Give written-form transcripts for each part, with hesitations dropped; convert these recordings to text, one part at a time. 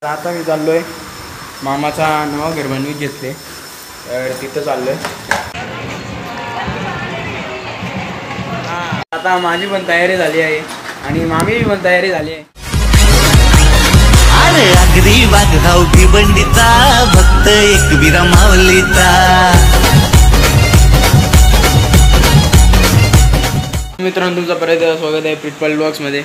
आता मी चाललोय मामाचा नवा घर बनवीत घेतले तर तिथं चाललोय. आता माझी पण तयारी झाली आहे आणि मामीची पण तयारी झाली आहे. अरे अगदी वाघाव भिवंडीचा भक्त एकवीरा माऊलीचा. मित्रांनो तुमचं परत स्वागत आहे पिटपल ब्लॉग्समध्ये.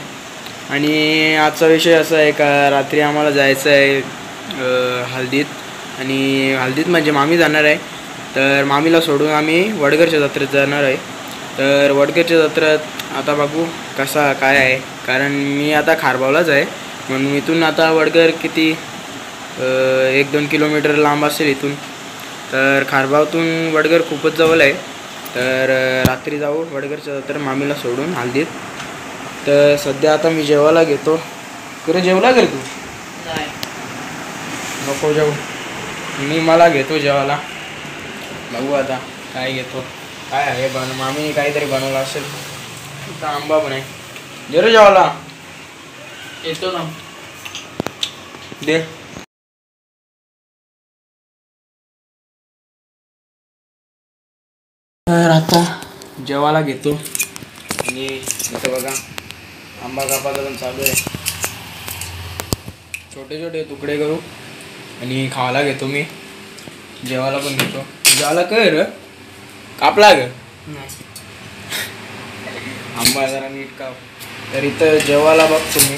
आणि आजचा विषय असा आहे का रात्री आम्हाला जायचं आहे हल्दीत. आणि हल्दीत म्हणजे मामी जाणार आहे तर मामीला सोडून आम्ही वडगरच्या जत्रेत जाणार आहे. तर वडगरच्या जत्रेत आता बघू कसा काय आहे, कारण मी आता खारबावलाच आहे म्हणून इथून आता वडगर किती 1-2 किलोमीटर लांब असेल इथून. तर खारबावतून वडगर खूपच जवळ आहे. तर रात्री जाऊ वडगरच्या जत्रेत मामीला सोडून हल्दीत. तर सध्या आता मी जेवायला घेतो. कुठे जेवला कर तू? नको जेवू, मला घेतो जेवायला. बघू आता काय घेतो, काय आहे मामीने काहीतरी बनवलं असेल. इथं आंबा पण आहे. जरूर जेवायला येतो ना दे. तर आता जेवायला घेतो आणि इथं बघा आंबा कापायचा पण चालू आहे. छोटे छोटे तुकडे करू आणि खावायला घेतो मी. जेवायला पण घेतो. जेवायला कर कापला ग आंबा जरा नीट काप. तर इथं जेवायला बघतो मी.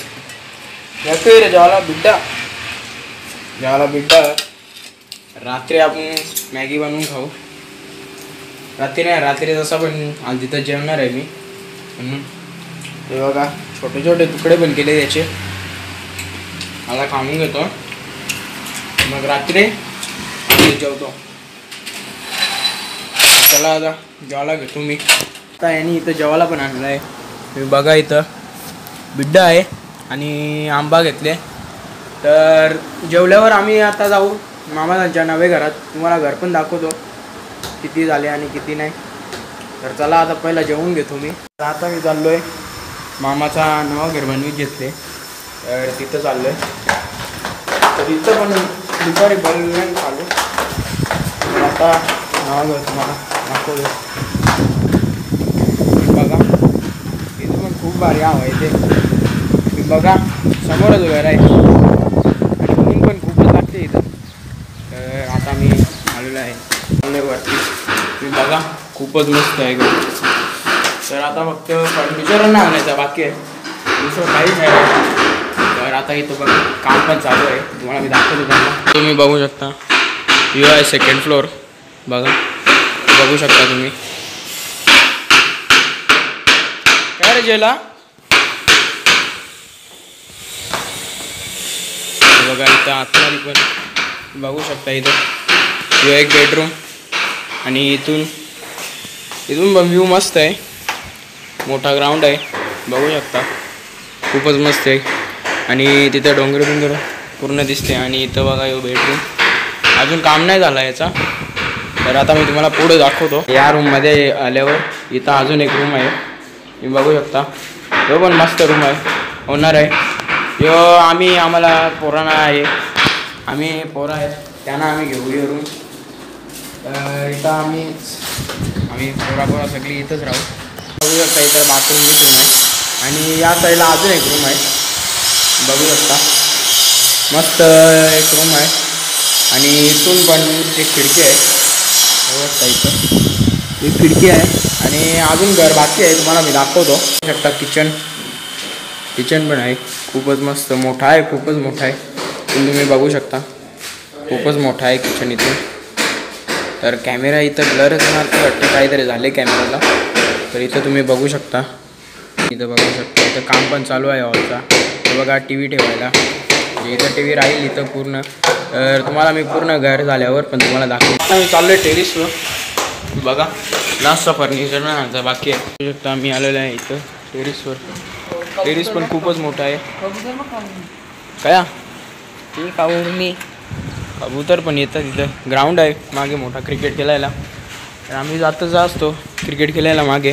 रे जेवायला बिड्डा, जेवायला बिड्डा. रात्री आपण मॅगी बनवून खाऊ. रात्री नाही, रात्री जसा पण आज तिथं जेवणार आहे मी म्हणून. हे बघा छोटे छोटे तुकडे पण केले त्याचे. मला खाऊन घेतो मग रात्री जेवतो. चला आता जेवायला घेतो मी. आता यांनी इथं जेवायला पण आणलं आहे. तुम्ही बघा इथं बिड्डा आहे आणि आंबा घेतले. तर जेवल्यावर आम्ही आता जाऊ मामाच्या नव्या घरात. तुम्हाला घर पण दाखवतो किती झाले आणि किती नाही. तर चला आता पहिला जेवून घेतो मी. आता मी चाललोय मामाचा नवा घर बनवीत घेतले तर तिथं चाललोय. तर इथं पण दुपारी बनवून चालू. तर आता नवा घर तुम्हाला दाखवतो. बघा इथं पण खूप भारी हवा आहे. ते तुम्ही बघा समोरच घर आहे आणि ऊन पण खूपच लागते इथं. तर आता मी आलेलो आहे वरती. तुम्ही बघा खूपच मस्त आहे घर. तर आता फक्त फर्निचर आणायचं बाकी आहे, दुसरं काहीच नाही. तर आता इथं बघा काम पण चालू आहे. तुम्हाला मी दाखवतो त्यांना. तुम्ही बघू शकता यू आहे सेकंड फ्लोअर. बघा बघू शकता तुम्ही. काय रे जेला बघा इथं आतमध्ये पण बघू शकता. इथं एक बेडरूम आणि इथून पण व्ह्यू मस्त आहे. मोठा ग्राउंड आहे बघू शकता. खूपच मस्त आहे आणि तिथं डोंगर पूर्ण दिसते. आणि इथं बघा हे बेडरूम अजून काम नाही झालं याचा. तर आता मी तुम्हाला पुढे दाखवतो. या रूममध्ये आल्यावर इथं अजून एक रूम आहे. तुम्ही बघू शकता. तो पण मस्त रूम आहे, होणार आहे. आम्हाला पोरांना आहे, आम्ही पोरं आहेत त्यांना आम्ही घेऊ ये रूम. इथं आम्ही पोरा सगळी इथंच राहू. बघू शकता इथं बाथरूम आहे आणि या साईडला अजून एक रूम आहे. बघू शकता मस्त एक रूम आहे आणि इथून पण एक खिडकी आहे. बघू शकता इथं एक खिडकी आहे आणि अजून घर बाकी आहे. तुम्हाला मी दाखवतो. बघू शकता किचन पण आहे. खूपच मस्त मोठा आहे, खूपच मोठा आहे. तुम्ही बघू शकता खूपच मोठा आहे किचन इथून. तर कॅमेरा इथं ब्लरच वाटतं, काहीतरी झाले कॅमेराला. तर इथं तुम्ही बघू शकता. इथं बघू शकता इथं काम पण चालू आहे हॉलचा. तर बघा टी व्ही ठेवायला, इथं टी व्ही राहील इथं पूर्ण. तर तुम्हाला मी पूर्ण घर झाल्यावर पण तुम्हाला दाखवतो. मी चाललो आहे टेरिसवर. बघा लास्टचा फर्निचर ना बाकी आहे. बघू शकता मी आलेलो आहे इथं टेरिसवर. टेरिस पण खूपच मोठा आहे. काय कबूतर पण येतात. तिथं ग्राउंड आहे मागे मोठा क्रिकेट खेळायला. तर आम्ही जातच असतो क्रिकेट खेळायला मागे.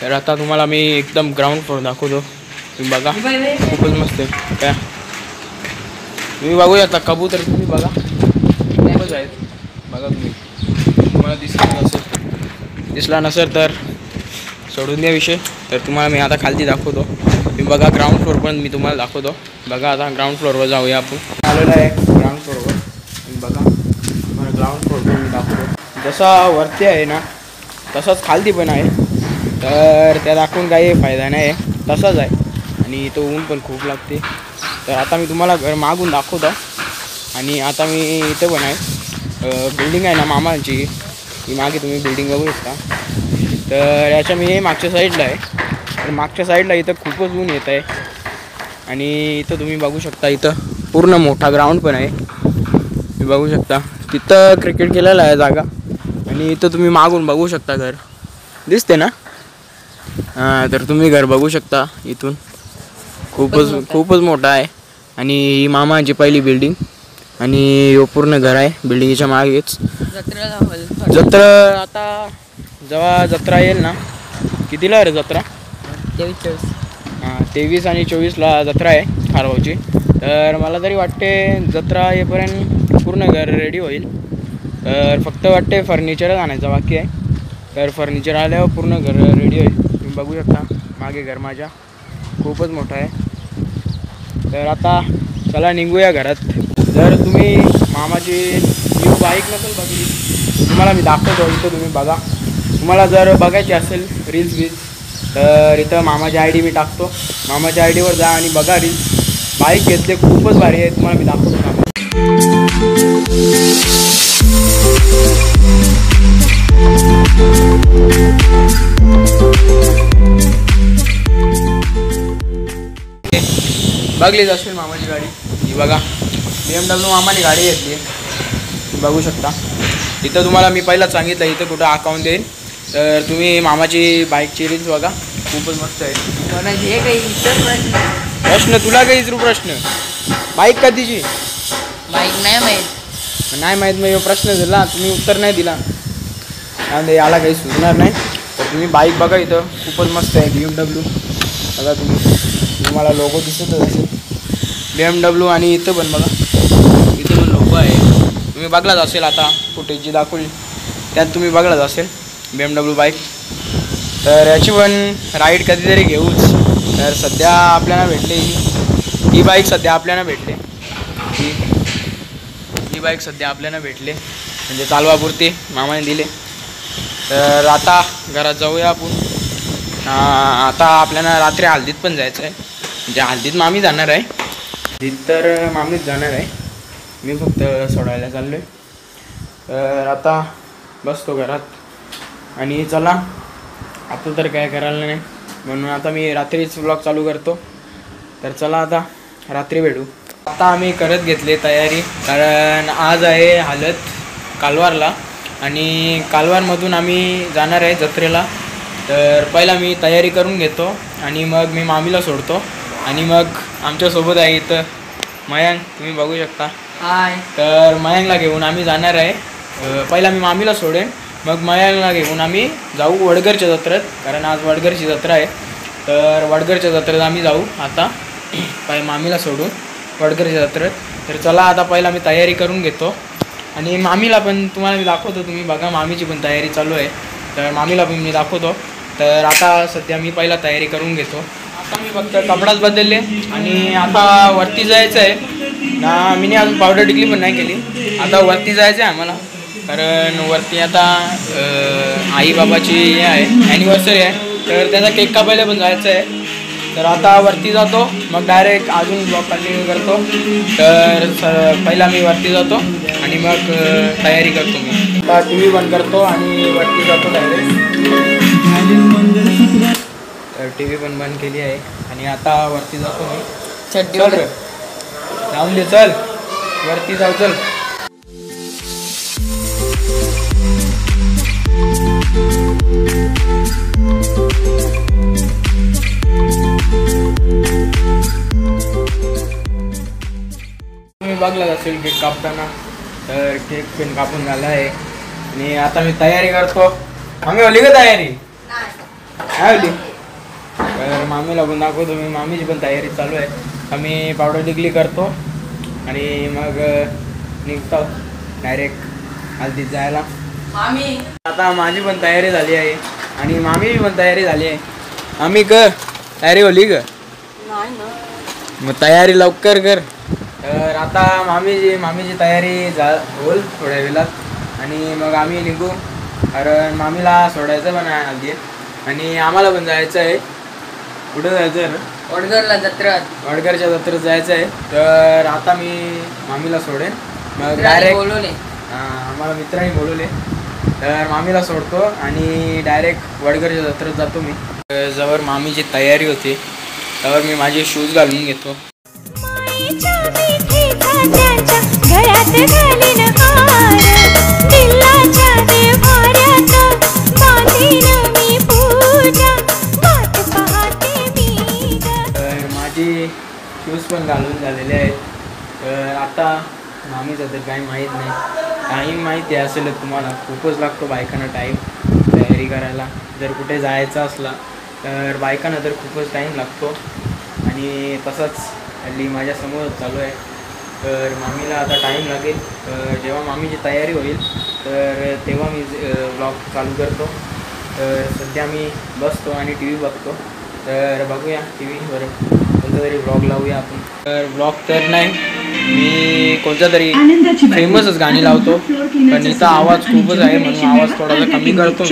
तर आता तुम्हाला मी एकदम ग्राउंड फ्लोअर दाखवतो. तुम्ही बघा खूपच मस्त आहे. काय तुम्ही बघू शकता कबूतर, तुम्ही बघा खूपच आहेत बघा. तुम्हाला दिसला नसेल तर सोडून द्या विषय. तर तुम्हाला मी आता खालती दाखवतो. तुम्ही बघा ग्राउंड फ्लोर पण मी तुम्हाला दाखवतो. बघा आता ग्राउंड फ्लोअरवर जाऊया आपण. आलेलं आहे ग्राउंड फ्लोअरवर. तुम्ही बघा तुम्हाला ग्राउंड फ्लोअर पण मी दाखवतो. जसा वरती आहे ना तसाच खालती पण आहे. तर त्या दाखवून काही फायदा नाही आहे, तसाच आहे. आणि तो ऊन पण खूप लागते. तर आता मी तुम्हाला घर मागून दाखवतो. आणि आता मी इथं पण आहे, बिल्डिंग आहे ना मामाची, ही मागे तुम्ही बिल्डिंग बघू शकता. तर याच्या मी मागच्या साईडला आहे. तर मागच्या साईडला इथं खूपच ऊन येत आहे. आणि इथं तुम्ही बघू शकता इथं पूर्ण मोठा ग्राउंड पण आहे. तुम्ही बघू शकता तिथं क्रिकेट खेळायला आहे जागा. आणि इथं तुम्ही मागून बघू शकता घर दिसते ना. तर तुम्ही घर बघू शकता इथून खूपच मोठा आहे. आणि ही मामाची पहिली बिल्डिंग आणि पूर्ण घर आहे बिल्डिंगच्या मागेच. जत्रा आता जेव्हा जत्रा येईल ना, कितीला आहे रे जत्रा? 23 आणि 24ला जत्रा आहे खारगावची. तर मला तरी वाटते जत्रा येईपर्यंत पूर्ण घर रेडी होईल. तर फक्त वाटते फर्निचरच आणायचं बाकी आहे. तर फर्निचर आल्यावर पूर्ण घर रेडी होईल. तुम्ही बघू शकता मागे घर माझ्या खूपच मोठं आहे. तर आता चला निघूया घरात. जर तुम्ही मामाची न्यू बाईक नसेल बघली तुम्हाला मी दाखवतो. इथं तुम्ही बघा. तुम्हाला जर बघायची असेल रील्स तर इथं मामाची ID मी टाकतो. मामाच्या IDवर जा आणि बघा रील्स. बाईक घेतले खूपच भारी आहे, तुम्हाला मी दाखवतो. बघलीच असेल मामाची गाडी, ही बघा BMW मामाने गाडी घेतली. बघू शकता इथं तुम्हाला मी पहिला सांगितलं इथं कुठं अकाउंट देईल. तर तुम्ही मामाची बाईकची रील्स बघा खूपच मस्त आहे. प्रश्न तुला काही विचारू प्रश्न, बाईक कधीची बाईक नाही माहीत. नाही माहीत मग प्रश्न दिला तुम्ही उत्तर नाही दिला आणि याला काही सुचणार नाही. तर तुम्ही बाईक बघा इथं खूपच मस्त आहे BMW. बघा तुम्हाला लोगो दिसतच असेल BMW. आणि इथं पण बघा इथं पण लोगो आहे. तुम्ही बघलाच असेल आता फुटेज जी दाखवली त्यात तुम्ही बघलाच असेल BMW बाईक. तर याची पण राईड कधीतरी घेऊच. तर सध्या आपल्याला भेटले ही बाईक सध्या आपल्याला भेटले ही बाईक सध्या आपल्याला भेटले म्हणजे चालवापुरती मामाने दिले. तर आता घरात जाऊया आपण. आता आपल्याला रात्री हल्दीत पण जायचं आहे. म्हणजे हल्दीत मामी जाणार आहे. हल्दीत तर मामीच जाणार आहे, मी फक्त सोडायला चाललो आहे. तर आता बसतो घरात आणि चला आता तर काय करायला नाही म्हणून आता मी रात्रीच व्लॉग चालू करतो. तर चला आता रात्री भेटू. आता आम्ही करत घेतले तयारी, कारण आज आहे हळद कालवारला आणि कालवारमधून आम्ही जाणार आहे जत्रेला. तर पहिला मी तयारी करून घेतो आणि मग मी मामीला सोडतो. आणि मग आमच्यासोबत आहे इथं मयांक, तुम्ही बघू शकता. हाय. तर मयांकला घेऊन आम्ही जाणार आहे. पहिला मी मामीला सोडेन मग मयांकला घेऊन आम्ही जाऊ वडगरच्या जत्रेत, कारण आज वडगरची जत्रा आहे. तर वडगरच्या जत्रेत आम्ही जाऊ आता मामीला सोडून वडगरच्या जत्रेत. तर चला आता पहिला मी तयारी करून घेतो आणि मामीला पण तुम्हाला मी दाखवतो. तुम्ही बघा मामीची पण तयारी चालू आहे, तर मामीला पण मी दाखवतो. तर आता सध्या मी पहिला तयारी करून घेतो. आता मी फक्त कपडाच बदलले आणि आता वरती जायचं आहे ना. मी अजून पावडर टिकली पण नाही केली. आता वरती जायचं आहे आम्हाला, कारण वरती आता आई बाबाची हे आहे ॲनिव्हर्सरी आहे. तर त्याचा केक कापायला पण जायचं आहे. तर आता वरती जातो मग डायरेक्ट अजून ब्लॉग कंटिन्यू करतो. तर पहिला मी वरती जातो आणि मग तयारी करतो. मी आता TV बंद करतो आणि वरती जातो डायरेक्ट. तर TV पण बंद केली आहे आणि आता वरती जातो मी. चड्डी चल रे जाऊन दे, चल वरती जाऊ चल. तुम्ही बघलाच असेल केक कापताना. तर केक पण कापून झाला आहे आणि आता मी तयारी करतो. मामी होली का तयारी? काय होली? तर मामीला पण दाखवतो मी. मामीची पण तयारी चालू आहे. आम्ही पावडर टिकली करतो आणि मग निघतो डायरेक्ट हल्दीत जायला. मामी आता माझी पण तयारी झाली आहे आणि मामीची पण तयारी झाली आहे. आम्ही कर तयारी होली ग नाही ना. मग तयारी लवकर कर. तर आता मामीची तयारी होईल थोड्या वेळात आणि मग आम्ही निघू. कारण मामीला सोडायचं पण आहे हल्दी आणि आम्हाला पण जायचं आहे. कुठं जायचं आहे ना? वडगरला जत्रेत. वडगरच्या जत्रेत जायचं आहे. तर आता मी मामीला सोडेन मग डायरेक्ट बोलवले. आम्हाला मित्रांनी बोलवले तर मामीला सोडतो आणि डायरेक्ट वडगरच्या जत्रेत जातो मी. जवळ मामीची तयारी होती त्यावर मी माझे शूज घालून घेतो. तर माझी शूज पण घालून झालेले आहेत. तर आता मामीचं तर काही माहीत नाही. टाईम माहिती असेलच तुम्हाला. खूपच लागतो बायकांना टाईम तयारी करायला. जर कुठे जायचं असला तर बायकांना तर खूपच टाईम लागतो आणि तसंच हल्ली माझ्यासमोरच चालू आहे. तर मामीला आता टाईम लागेल. जेव्हा मामीची तयारी होईल तर तेव्हा मी व्लॉग चालू करतो. तर सध्या मी बसतो आणि टी व्ही बघतो. तर बघूया टी व्हीवर कोणता तरी व्लॉग लावूया आपण. तर व्लॉग तर नाही मी कोणत्या तरी फेमसच गाणी लावतो पण इथं आवाज खूपच आहे म्हणून आवाज थोडासा कमी करतो मी.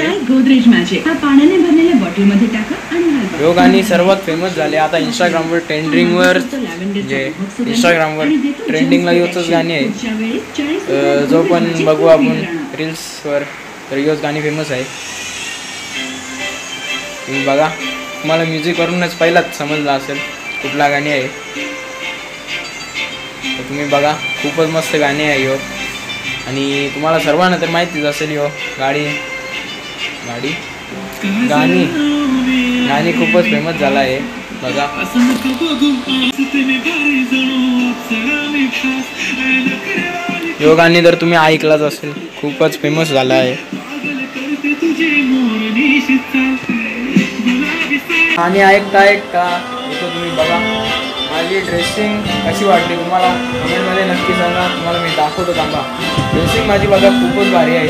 यो गाणी सर्वात फेमस झाले आता इंस्टाग्रामवर ट्रेंडिंगवर. म्हणजे इंस्टाग्रामवर ट्रेंडिंगला योच गाणी आहे. जो पण बघू आपण रील्सवर तर योच गाणी फेमस आहे. तुम्ही बघा तुम्हाला म्युझिकवरूनच पहिलाच समजलं असेल कुठला गाणी आहे. तर तुम्ही बघा खूपच मस्त गाणी आहे यो आणि तुम्हाला सर्वांना तर माहितीच असेल यो गाणी खूपच फेमस झाला आहे बघा. यो गाणी तर तुम्ही ऐकलाच असेल खूपच फेमस झाला आहे. आणि ऐकता इथं तुम्ही बघा माझी ड्रेसिंग कशी वाटली तुम्हाला कमेंटमध्ये नक्की सांगा. तुम्हाला मी दाखवतो थांबा. ड्रेसिंग माझी बघा खूपच भारी आहे.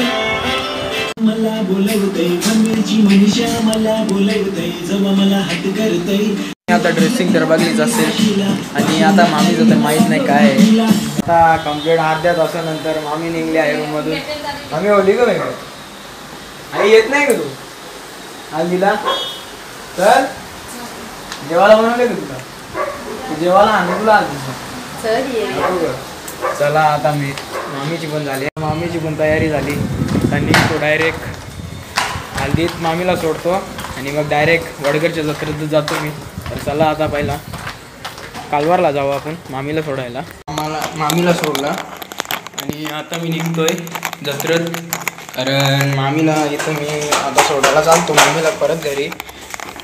आता ड्रेसिंग तर बघलीच असेल आणि आता मामीचं तर माहीत नाही काय आहे. आता कम्प्लीट अर्ध्या तासानंतर मामी निघली आहे रूममधून. मामी होली का वेगळं आई येत नाही का तू हल्दीला? तर जेवायला बनवले का तुला? जेवायला आणू तुला चला. आता मी मामीची पण झाली. मामीची पण तयारी झाली. त्यांनी तो डायरेक्ट हल्दीत मामीला सोडतो आणि मग डायरेक्ट वडगरच्या जत्रेत जातो मी. तर चला आता पहिला कालवारला जाऊ आपण मामीला सोडायला. मामीला सोडला आणि आता मी निघतोय जत्रेत. कारण मामीला इथं मी आता सोडायला चालतो मामीला परत घरी.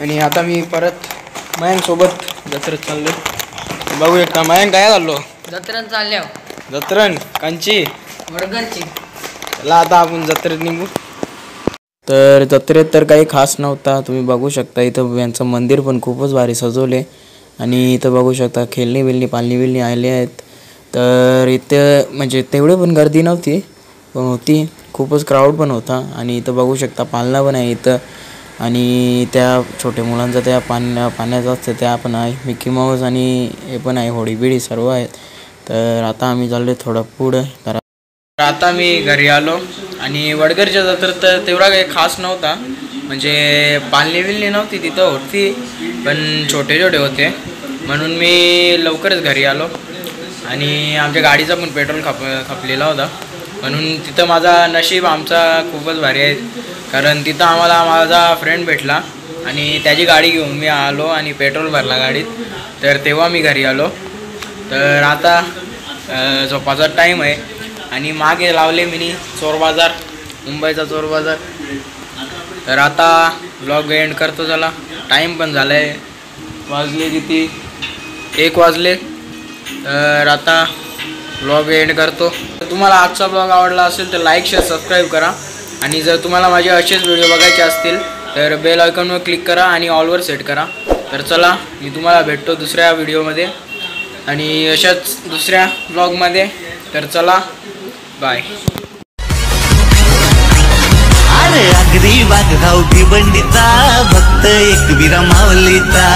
आणि आता मी परत मयांसोबत जत्रेत चाललो. बघू एकटा मयांक काय चाललो जत्रेत चालल्या. जत्रण कांची वडगरची. चला आता आपण जत्रेत निघू. तर जत्रेत तर काही खास नव्हता. तुम्ही बघू शकता इथं यांचं मंदिर पण खूपच भारी सजवले आणि इथं बघू शकता खेळणी बिलणी पालणी बिलणी आले आहेत. तर इथं म्हणजे तेवढे पण गर्दी नव्हती पण होती. खूपच क्राऊड पण होता आणि इथं बघू शकता पालना पण आहे इथं आणि त्या छोट्या मुलांचा त्या पाण्याचं असतं त्या पण आहे. मिकी माऊस आणि हे पण आहे होडी बिडी सर्व आहेत. तर आता आम्ही चाललो थोडं पुढं. तर आता मी घरी आलो आणि वडगरच्या जत्रेत तर तेवढा काही खास नव्हता. म्हणजे पालणी बिलणी नव्हती तिथं होती पण छोटे छोटे होते म्हणून मी लवकरच घरी आलो. आणि आमच्या गाडीचा पण पेट्रोल खपलेला होता म्हणून तिथं माझा नशीब आमचा खूपच भारी आहे. कारण तिथं आम्हाला माझा फ्रेंड भेटला आणि त्याची गाडी घेऊन मी आलो आणि पेट्रोल भरला गाडीत. तर तेव्हा मी घरी आलो. तर आता झोपाचा टाईम आहे आणि मागे लावले मी चोर बाजार मुंबईचा चोर बाजार. तर आता व्लॉग एंड करतो. चला टाईम पण झाला आहे. वाजले किती 1 वाजले. तर आता व्लॉग एंड करतो. तुम्हाला आजचा व्लॉग आवडला असेल तर लाईक शेअर सबस्क्राईब करा आणि जर तुम्हाला माझे असेच व्हिडिओ बघायचे असतील तर बेल आयकॉनवर क्लिक करा आणि ऑलवर सेट करा. तर चला मी तुम्हाला भेटतो दुसऱ्या व्हिडिओमध्ये. आणि अशाच दुसऱ्या ब्लॉगमध्ये. तर चला बाय. अरे आगरी वाघाव भिवंडीचा भक्त एकवीरा माऊलीचा.